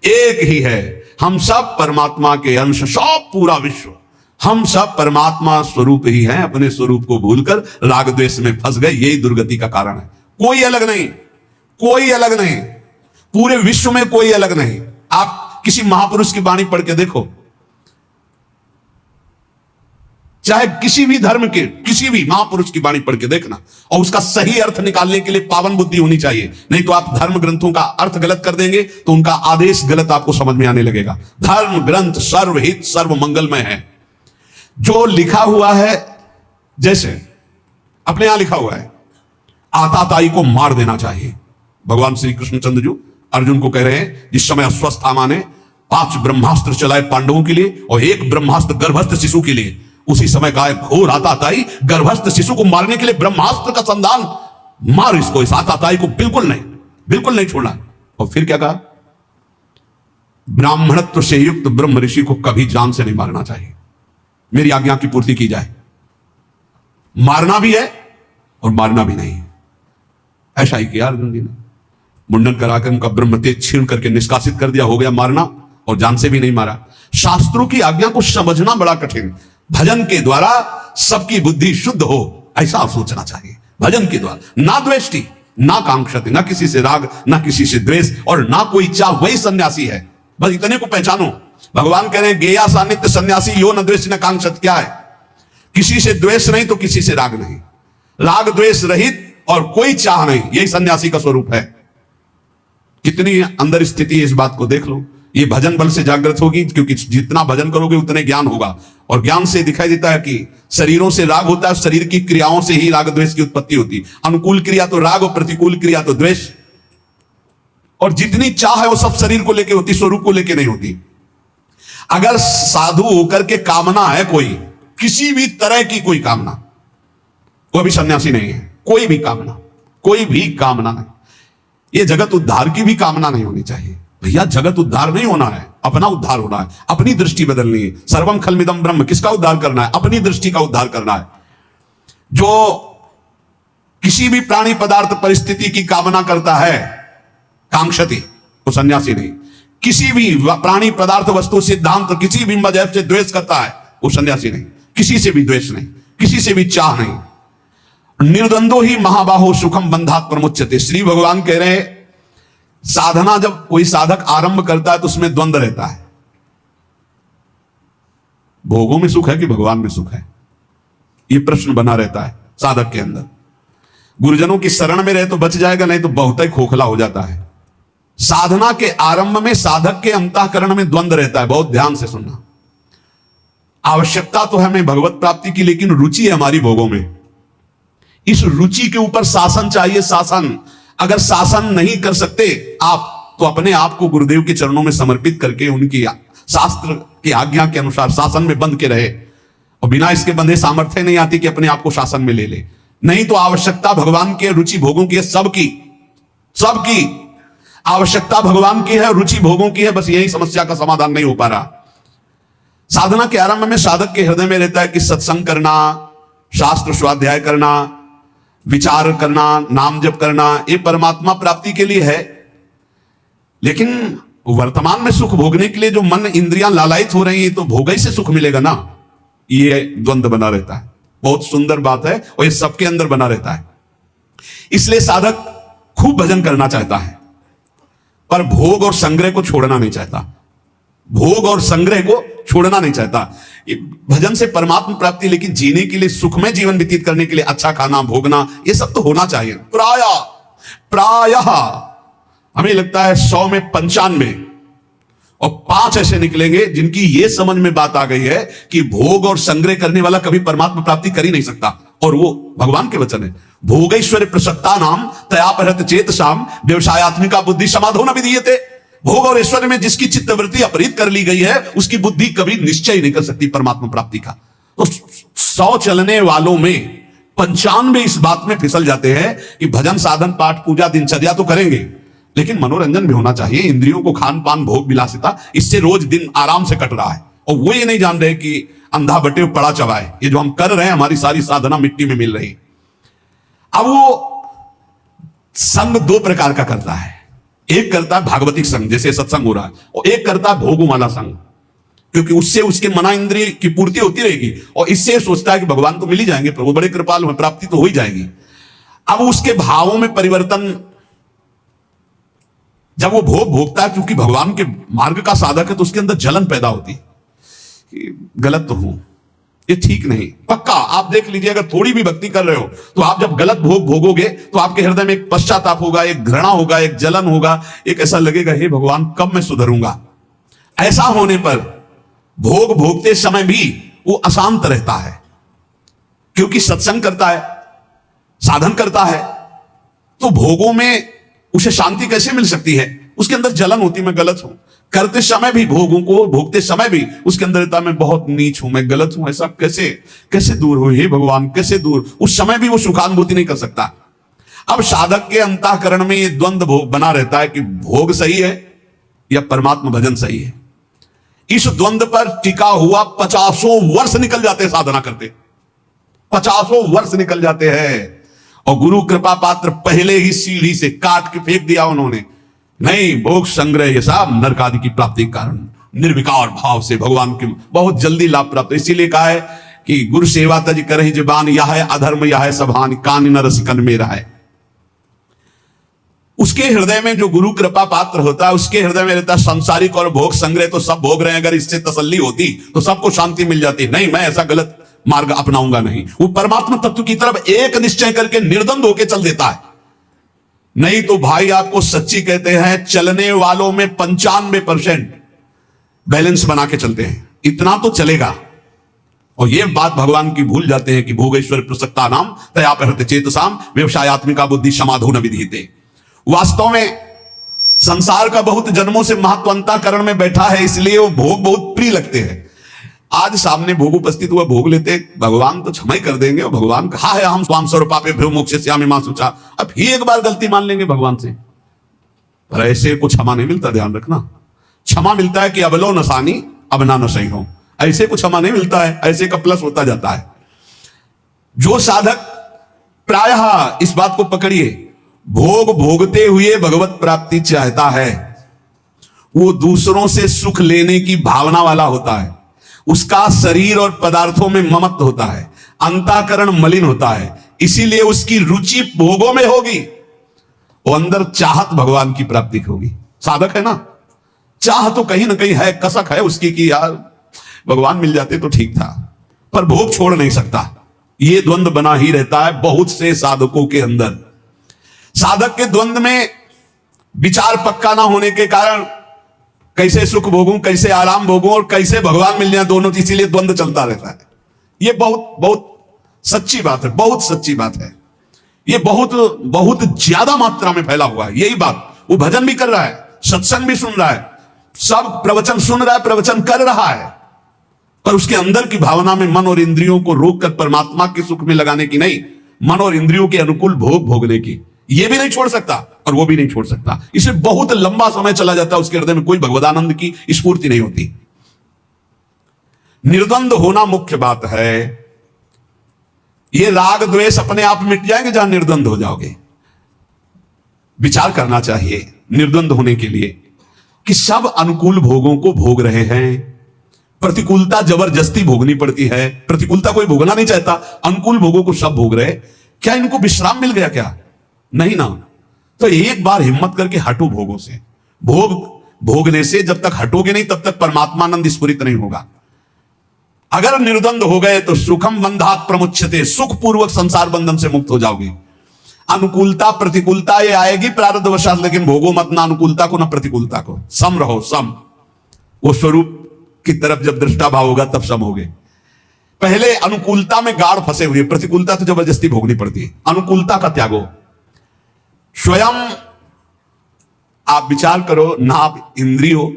एक ही है। हम सब परमात्मा के अंश, सब पूरा विश्व, हम सब परमात्मा स्वरूप ही हैं। अपने स्वरूप को भूलकर राग द्वेष में फंस गए, यही दुर्गति का कारण है। कोई अलग नहीं, कोई अलग नहीं, पूरे विश्व में कोई अलग नहीं। आप किसी महापुरुष की वाणी पढ़ के देखो, चाहे किसी भी धर्म के किसी भी महापुरुष की वाणी पढ़ के देखना, और उसका सही अर्थ निकालने के लिए पावन बुद्धि होनी चाहिए। नहीं तो आप धर्म ग्रंथों का अर्थ गलत कर देंगे तो उनका आदेश गलत आपको समझ में आने लगेगा। धर्म ग्रंथ सर्वहित सर्व मंगलमय है। जो लिखा हुआ है, जैसे अपने यहां लिखा हुआ है, आताताई को मार देना चाहिए। भगवान श्री कृष्णचंद्र जी अर्जुन को कह रहे हैं, जिस समय अश्वत्थामा ने 5 ब्रह्मास्त्र चलाए पांडवों के लिए और 1 ब्रह्मास्त्र गर्भस्थ शिशु के लिए, उसी समय कहा घोर आताताई गर्भस्थ शिशु को मारने के लिए ब्रह्मास्त्र का संधान, मार इसको, इस आताताई को बिल्कुल नहीं छोड़ना। और फिर क्या कहा? ब्राह्मणत्व से युक्त ब्रह्म ऋषि को कभी जान से नहीं मारना चाहिए, मेरी आज्ञा की पूर्ति की जाए। मारना भी है और मारना भी नहीं। ऐसा ही किया अर्जुन जी ने, मुंडन कराकर उनका ब्रह्म तेज छीन करके निष्कासित कर दिया। हो गया मारना, और जान से भी नहीं मारा। शास्त्रों की आज्ञा को समझना बड़ा कठिन। भजन के द्वारा सबकी बुद्धि शुद्ध हो, ऐसा आप सोचना चाहिए। भजन के द्वारा ना द्वेष्टि ना कांक्षति, ना किसी से राग ना किसी से द्वेष और ना कोई चाह, वही सन्यासी है। बस इतने को पहचानो। भगवान कह रहे हैं गेया सा नित्य सन्यासी यो न द्वेष न कांक्षत। क्या है? किसी से द्वेष नहीं तो किसी से राग नहीं, राग द्वेष रहित और कोई चाह नहीं, यही सन्यासी का स्वरूप है। कितनी अंदर स्थिति है, इस बात को देख लो। ये भजन बल से जागृत होगी, क्योंकि जितना भजन करोगे उतने ज्ञान होगा, और ज्ञान से दिखाई देता है कि शरीरों से राग होता है, शरीर की क्रियाओं से ही राग द्वेष की उत्पत्ति होती। अनुकूल क्रिया तो राग और प्रतिकूल क्रिया तो द्वेष। और जितनी चाह है वो सब शरीर को लेके होती, स्वरूप को लेके नहीं होती। अगर साधु होकर के कामना है कोई, किसी भी तरह की कोई कामना, वो भी सन्यासी नहीं है। कोई भी कामना नहीं। ये जगत उद्धार की भी कामना नहीं होनी चाहिए। भैया जगत उद्धार नहीं होना है, अपना उद्धार होना है, अपनी दृष्टि बदलनी है। सर्वम खलमिदम ब्रह्म, किसका उद्धार करना है? अपनी दृष्टि का उद्धार करना है। जो किसी भी प्राणी पदार्थ परिस्थिति की कामना करता है, कांक्षति, वो सन्यासी नहीं। किसी भी प्राणी पदार्थ वस्तु सिद्धांत किसी भी मजहब से द्वेष करता है, वो सन्यासी नहीं, किसी से भी द्वेष नहीं, किसी से भी चाह नहीं। निर्द्वंदो ही महाबाहो सुखम बंधात प्रमुच्यते। श्री भगवान कह रहे हैं साधना जब कोई साधक आरंभ करता है तो उसमें द्वंद्व रहता है। भोगों में सुख है कि भगवान में सुख है, यह प्रश्न बना रहता है साधक के अंदर। गुरुजनों की शरण में रहे तो बच जाएगा, नहीं तो बहुत ही खोखला हो जाता है। साधना के आरंभ में साधक के अंतःकरण में द्वंद्व रहता है। बहुत ध्यान से सुनना। आवश्यकता तो है हमें भगवत प्राप्ति की, लेकिन रुचि है हमारी भोगों में। इस रुचि के ऊपर शासन चाहिए, शासन। अगर शासन नहीं कर सकते आप, तो अपने आप को गुरुदेव के चरणों में समर्पित करके उनकी शास्त्र की आज्ञा के अनुसार शासन में बंध के रहे। और बिना इसके बंधे सामर्थ्य नहीं आती कि अपने आप को शासन में ले ले। नहीं तो आवश्यकता भगवान की, रुचि भोगों की है, सबकी आवश्यकता भगवान की है, रुचि भोगों की है। बस यही समस्या का समाधान नहीं हो पा रहा। साधना के आरंभ में साधक के हृदय में रहता है कि सत्संग करना, शास्त्र स्वाध्याय करना, विचार करना, नाम जप करना, ये परमात्मा प्राप्ति के लिए है। लेकिन वर्तमान में सुख भोगने के लिए जो मन इंद्रियां लालायित हो रही है, तो भोग ही से सुख मिलेगा ना। ये द्वंद्व बना रहता है। बहुत सुंदर बात है, और ये सबके अंदर बना रहता है। इसलिए साधक खूब भजन करना चाहता है, पर भोग और संग्रह को छोड़ना नहीं चाहता। भोग और संग्रह को छोड़ना नहीं चाहता। भजन से परमात्मा प्राप्ति, लेकिन जीने के लिए, सुखमय जीवन व्यतीत करने के लिए अच्छा खाना, भोगना, ये सब तो होना चाहिए। प्रायः हमें लगता है 100 में 95 और 5 ऐसे निकलेंगे जिनकी ये समझ में बात आ गई है कि भोग और संग्रह करने वाला कभी परमात्मा प्राप्ति कर ही नहीं सकता। और वो भगवान के वचन है, भोगैश्वर्य प्रसक्ता नाम तयापहृत चेतसाम व्यवसायत्मिका बुद्धि समाधो न विधीयते। भोग और ऐश्वर्य में जिसकी चित्तवृत्ति अपहृत कर ली गई है, उसकी बुद्धि कभी निश्चय नहीं कर सकती परमात्मा प्राप्ति का। तो 100 चलने वालों में 95 इस बात में फिसल जाते हैं कि भजन, साधन, पाठ, पूजा, दिनचर्या तो करेंगे, लेकिन मनोरंजन भी होना चाहिए। इंद्रियों को खान पान, भोग विलासिता, इससे रोज दिन आराम से कट रहा है। और वो ये नहीं जान रहे कि अंधा बटे पड़ा चबाए, ये जो हम कर रहे हैं, हमारी सारी साधना मिट्टी में मिल रही। अब वो संग 2 प्रकार का करता है। एक करता है भागवतिक संग, जैसे सत्संग हो रहा है, और एक करता है भोगों वाला संग, क्योंकि उससे उसके मना इंद्रिय की पूर्ति होती रहेगी। और इससे सोचता है कि भगवान तो मिल ही जाएंगे, प्रभु बड़े कृपालु हैं, प्राप्ति तो हो ही जाएगी। अब उसके भावों में परिवर्तन, जब वो भोग भोगता है, क्योंकि भगवान के मार्ग का साधक है, तो उसके अंदर जलन पैदा होती है कि गलत तो हूं, ये ठीक नहीं। पक्का आप देख लीजिए, अगर थोड़ी भी भक्ति कर रहे हो, तो आप जब गलत भोग भोगोगे तो आपके हृदय में एक पश्चाताप होगा, एक घृणा होगा, एक जलन होगा, एक ऐसा लगेगा, हे भगवान कब मैं सुधरूंगा। ऐसा होने पर भोग भोगते समय भी वो अशांत रहता है, क्योंकि सत्संग करता है, साधन करता है, तो भोगों में उसे शांति कैसे मिल सकती है? उसके अंदर जलन होती, मैं गलत हूं। करते समय भी, भोगों को भोगते समय भी उसके अंदर रहता, मैं बहुत नीच हूं, मैं गलत हूं। ऐसा कैसे दूर हो, हे भगवान कैसे दूर? उस समय भी वो सुखानुभूति नहीं कर सकता। अब साधक के अंतःकरण में ये द्वंद्व बना रहता है कि भोग सही है या परमात्मा भजन सही है। इस द्वंद्व पर टिका हुआ 50 वर्ष निकल जाते हैं साधना करते, 50 वर्ष निकल जाते हैं। और गुरु कृपा पात्र पहले ही सीढ़ी से काट के फेंक दिया उन्होंने। नहीं, भोग संग्रह ये सब नरक आदि की प्राप्ति के कारण निर्विकार भाव से भगवान के बहुत जल्दी लाभ प्राप्त। इसीलिए कहा है कि गुरु सेवा तज करहि जबान, यह है अधर्म यह है सभान, कान न रसिकन मेरा है। उसके हृदय में जो गुरु कृपा पात्र होता है, उसके हृदय में रहता संसारिक और भोग संग्रह तो सब भोग रहे हैं। अगर इससे तसल्ली होती तो सबको शांति मिल जाती। नहीं, मैं ऐसा गलत मार्ग अपनाऊंगा नहीं। वो परमात्मा तत्व की तरफ एक निश्चय करके निर्द्वंद होकर चल देता है। नहीं तो भाई आपको सच्ची कहते हैं, चलने वालों में 95% बैलेंस बना के चलते हैं, इतना तो चलेगा। और ये बात भगवान की भूल जाते हैं कि भोगेश्वर प्रसक्ता नाम तयापहृत चेतसाम व्यवसायत्मिका बुद्धि समाधो न विधीयते। वास्तव में संसार का बहुत जन्मों से महत्वांतकरण में बैठा है, इसलिए वो भोग बहुत प्रिय लगते हैं। आज सामने भोग उपस्थित हुआ, भोग लेते, भगवान तो क्षमा ही कर देंगे। और भगवान कहा है हम स्वाम स्वरूपापे भ्यो मोक्षयिष्यामि मा शुचा। अब ही एक बार गलती मान लेंगे भगवान से, पर ऐसे को क्षमा नहीं मिलता। ध्यान रखना, क्षमा मिलता है कि अब लो नसानी अब ना नसई हो, ऐसे को क्षमा नहीं मिलता है। ऐसे का प्लस होता जाता है। जो साधक प्रायः इस बात को पकड़िए, भोग भोगते हुए भगवत प्राप्ति चाहता है, वो दूसरों से सुख लेने की भावना वाला होता है। उसका शरीर और पदार्थों में ममत्व होता है, अंतःकरण मलिन होता है, इसीलिए उसकी रुचि भोगों में होगी। वो अंदर चाहत भगवान की प्राप्ति की होगी। साधक है ना, चाह तो कहीं ना कहीं है, कसक है उसकी कि यार भगवान मिल जाते तो ठीक था, पर भोग छोड़ नहीं सकता। ये द्वंद्व बना ही रहता है बहुत से साधकों के अंदर। साधक के द्वंद्व में विचार पक्का ना होने के कारण कैसे सुख भोगूं, कैसे आराम भोगूं और कैसे भगवान मिल जाए, दोनों, इसीलिए द्वंद्व चलता रहता है। ये बहुत बहुत सच्ची बात है, बहुत सच्ची बात है। ये बहुत बहुत ज्यादा मात्रा में फैला हुआ है। यही बात, वो भजन भी कर रहा है, सत्संग भी सुन रहा है, सब प्रवचन सुन रहा है, प्रवचन कर रहा है, पर उसके अंदर की भावना में मन और इंद्रियों को रोककर परमात्मा के सुख में लगाने की नहीं, मन और इंद्रियों के अनुकूल भोग भोगने की, ये भी नहीं छोड़ सकता और वो भी नहीं छोड़ सकता। इसे बहुत लंबा समय चला जाता है, उसके हृदय में कोई भगवदानंद की स्फूर्ति नहीं होती। निर्द्वंद होना मुख्य बात है। ये राग द्वेष अपने आप मिट जाएंगे जहां निर्द्वंद हो जाओगे। विचार करना चाहिए निर्द्वंद होने के लिए कि सब अनुकूल भोगों को भोग रहे हैं, प्रतिकूलता जबरदस्ती भोगनी पड़ती है, प्रतिकूलता कोई भोगना नहीं चाहता, अनुकूल भोगों को सब भोग रहे। क्या इनको विश्राम मिल गया क्या? नहीं ना। तो एक बार हिम्मत करके हटो भोगों से। भोग भोगने से जब तक हटोगे नहीं तब तक परमात्मानंद स्फुरित नहीं होगा। अगर निर्द्वंद हो गए तो सुखम बंधात प्रमुच्यते, सुख पूर्वक संसार बंधन से मुक्त हो जाओगे। अनुकूलता प्रतिकूलता ये आएगी प्रारब्धवशात, लेकिन भोगो मत ना अनुकूलता को ना प्रतिकूलता को, सम रहो, सम। वो स्वरूप की तरफ जब दृष्टा भाव होगा तब सम होगे। पहले अनुकूलता में गाढ़ फंसे हुए, प्रतिकूलता तो जबरदस्ती भोगनी पड़ती है। अनुकूलता का त्यागो। स्वयं आप विचार करो ना, आप इंद्रियो,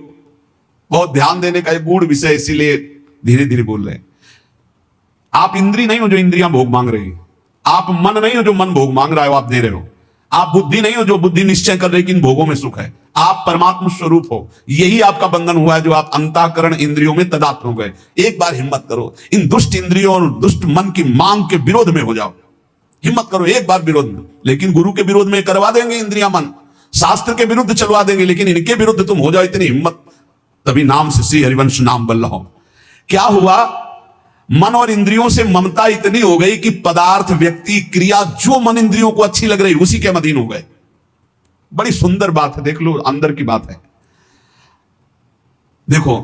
बहुत ध्यान देने का एक गूढ़ विषय, इसीलिए धीरे धीरे बोल रहे हैं। आप इंद्री नहीं हो जो इंद्रियां भोग मांग रही, आप मन नहीं हो जो मन भोग मांग रहा है, आप दे रहे हो। आप बुद्धि नहीं हो जो बुद्धि निश्चय कर रही कि इन भोगों में सुख है। आप परमात्मा स्वरूप हो। यही आपका बंधन हुआ है जो आप अंतःकरण इंद्रियों में तदात्म हो गए। एक बार हिम्मत करो, इन दुष्ट इंद्रियों और दुष्ट मन की मांग के विरोध में हो जाओ। हिम्मत करो एक बार विरोध में। लेकिन गुरु के विरोध में करवा देंगे इंद्रियां मन, शास्त्र के विरुद्ध चलवा देंगे, लेकिन इनके विरुद्ध तुम हो जाओ, इतनी हिम्मत। तभी नाम से श्री हरिवंश नाम बल्ला हो। क्या हुआ? मन और इंद्रियों से ममता इतनी हो गई कि पदार्थ, व्यक्ति, क्रिया जो मन इंद्रियों को अच्छी लग रही उसी के अधीन हो गए। बड़ी सुंदर बात है, देख लो, अंदर की बात है। देखो,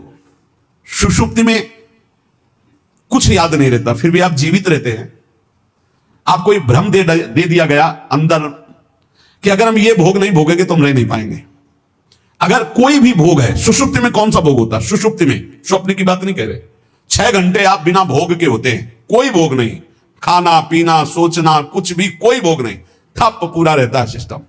सुषुप्ति में कुछ याद नहीं रहता, फिर भी आप जीवित रहते हैं। आपको एक भ्रम दे दिया गया अंदर कि अगर हम ये भोग नहीं भोगेंगे तो हम रह नहीं पाएंगे। अगर कोई भी भोग है, सुषुप्ति में कौन सा भोग होता है? सुषुप्ति में, स्वप्न की बात नहीं कह रहे, 6 घंटे आप बिना भोग के होते हैं, कोई भोग नहीं, खाना पीना सोचना कुछ भी, कोई भोग नहीं, ठप पूरा रहता है सिस्टम,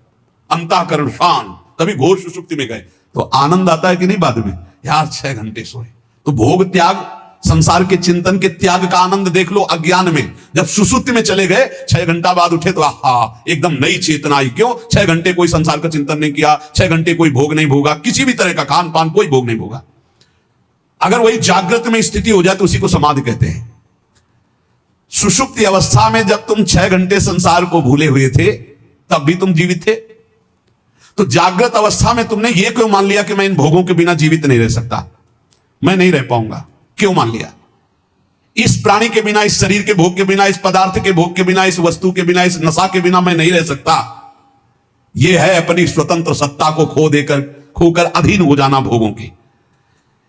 अंतःकरण शांत। तभी घोर सुषुप्ति में गए तो आनंद आता है कि नहीं बाद में, यार 6 घंटे सोए। तो भोग त्याग, संसार के चिंतन के त्याग का आनंद देख लो अज्ञान में। जब सुषुप्ति में चले गए, 6 घंटा बाद उठे तो आहा, एकदम नई चेतना आई। क्यों? 6 घंटे कोई संसार का चिंतन नहीं किया, 6 घंटे कोई भोग नहीं भोगा, किसी भी तरह का खान पान कोई भोग नहीं भोगा। अगर वही जागृत में स्थिति हो जाए तो उसी को समाधि कहते हैं। सुषुप्ति अवस्था में जब तुम 6 घंटे संसार को भूले हुए थे तब भी तुम जीवित थे। तो जागृत अवस्था में तुमने ये क्यों मान लिया कि मैं इन भोगों के बिना जीवित नहीं रह सकता, मैं नहीं रह पाऊंगा? क्यों मान लिया? इस प्राणी के बिना, इस शरीर के भोग के बिना, इस पदार्थ के भोग के बिना, इस वस्तु के बिना, इस नशा के बिना मैं नहीं रह सकता। यह है अपनी स्वतंत्र सत्ता को खोकर अधीन हो जाना भोगों की।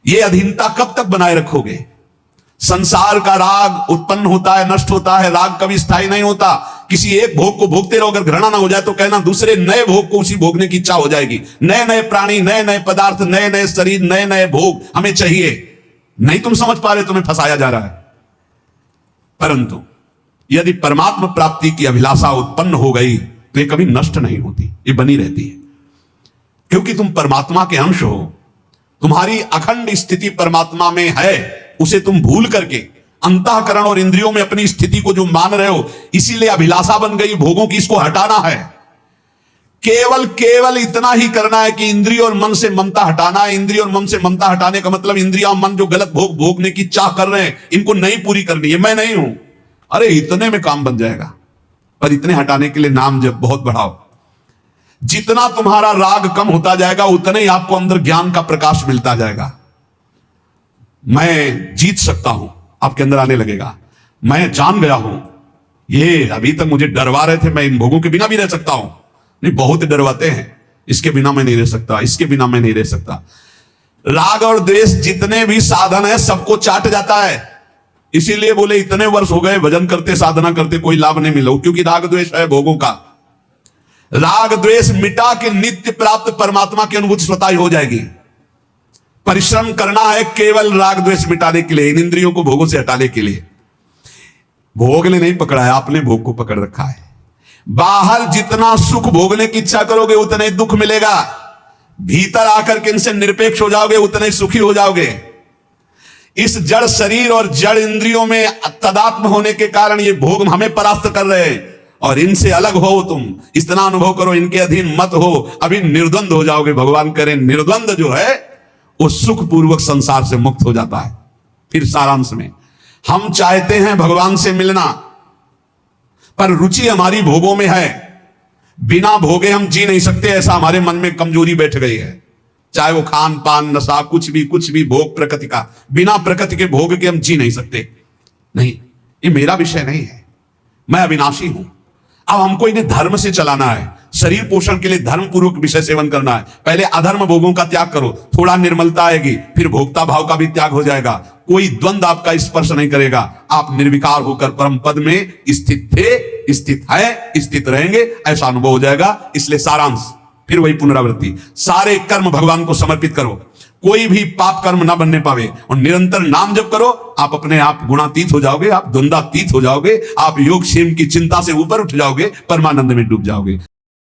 यह अधीनता कब तक बनाए रखोगे? संसार का राग उत्पन्न होता है, नष्ट होता है, राग कभी स्थायी नहीं होता। किसी एक भोग को भोगते रहो, अगर घृणा ना हो जाए तो कहना दूसरे नए भोग को उसी भोगने की इच्छा हो जाएगी। नए नए प्राणी, नए नए पदार्थ, नए नए शरीर, नए नए भोग हमें चाहिए। नहीं तुम समझ पा रहे, तुम्हें फंसाया जा रहा है। परंतु यदि परमात्मा प्राप्ति की अभिलाषा उत्पन्न हो गई तो ये कभी नष्ट नहीं होती, ये बनी रहती है। क्योंकि तुम परमात्मा के अंश हो, तुम्हारी अखंड स्थिति परमात्मा में है। उसे तुम भूल करके अंतःकरण और इंद्रियों में अपनी स्थिति को जो मान रहे हो, इसीलिए अभिलाषा बन गई भोगों की, इसको हटाना है। केवल इतना ही करना है कि इंद्रिय और मन से ममता हटाना है। इंद्रिय और मन से ममता हटाने का मतलब इंद्रिया और मन जो गलत भोग भोगने की चाह कर रहे हैं, इनको नहीं पूरी करनी है। मैं नहीं हूं, अरे इतने में काम बन जाएगा। पर इतने हटाने के लिए नाम जब बहुत बढ़ाओ। जितना तुम्हारा राग कम होता जाएगा उतने ही आपको अंदर ज्ञान का प्रकाश मिलता जाएगा। मैं जीत सकता हूं, आपके अंदर आने लगेगा। मैं जान गया हूं, ये अभी तक मुझे डरवा रहे थे, मैं इन भोगों के बिना भी रह सकता हूं। नहीं, बहुत डरवाते हैं, इसके बिना मैं नहीं रह सकता, इसके बिना मैं नहीं रह सकता। राग और द्वेष जितने भी साधन है सबको चाट जाता है। इसीलिए बोले इतने वर्ष हो गए भजन करते साधना करते कोई लाभ नहीं मिला, क्योंकि राग द्वेष है भोगों का। राग द्वेष मिटा के नित्य प्राप्त परमात्मा की अनुभूति स्वतः ही हो जाएगी। परिश्रम करना है केवल राग द्वेष मिटाने के लिए, इन इंद्रियों को भोगों से हटाने के लिए। भोग ने नहीं पकड़ा है, आपने भोग को पकड़ रखा है। बाहर जितना सुख भोगने की इच्छा करोगे उतना ही दुख मिलेगा, भीतर आकर के इनसे निरपेक्ष हो जाओगे उतने ही सुखी हो जाओगे। इस जड़ शरीर और जड़ इंद्रियों में तदात्म होने के कारण ये भोग हमें परास्त कर रहे हैं, और इनसे अलग हो तुम, इतना अनुभव करो, इनके अधीन मत हो, अभी निर्द्वंद हो जाओगे। भगवान करें निर्द्वंद जो है वो सुख पूर्वक संसार से मुक्त हो जाता है। फिर सारांश में हम चाहते हैं भगवान से मिलना, पर रुचि हमारी भोगों में है। बिना भोगे हम जी नहीं सकते, ऐसा हमारे मन में कमजोरी बैठ गई है। चाहे वो खान पान नशा कुछ भी भोग प्रकृति का, बिना प्रकृति के भोग के हम जी नहीं सकते। नहीं, ये मेरा विषय नहीं है, मैं अविनाशी हूं। अब हमको इन्हें धर्म से चलाना है, शरीर पोषण के लिए धर्म पूर्वक विषय सेवन करना है। पहले अधर्म भोगों का त्याग करो, थोड़ा निर्मलता आएगी, फिर भोक्ता भाव का भी त्याग हो जाएगा। कोई द्वंद आपका स्पर्श नहीं करेगा, आप निर्विकार होकर परम पद में स्थित थे, स्थित है, स्थित रहेंगे, ऐसा अनुभव हो जाएगा। इसलिए सारांश फिर वही पुनरावृत्ति, सारे कर्म भगवान को समर्पित करो, कोई भी पाप कर्म ना बनने पावे, और निरंतर नाम जप करो। आप अपने आप गुणातीत हो जाओगे, आप द्वंद्वातीत हो जाओगे, आप योग क्षेम की चिंता से ऊपर उठ जाओगे, परमानंद में डूब जाओगे।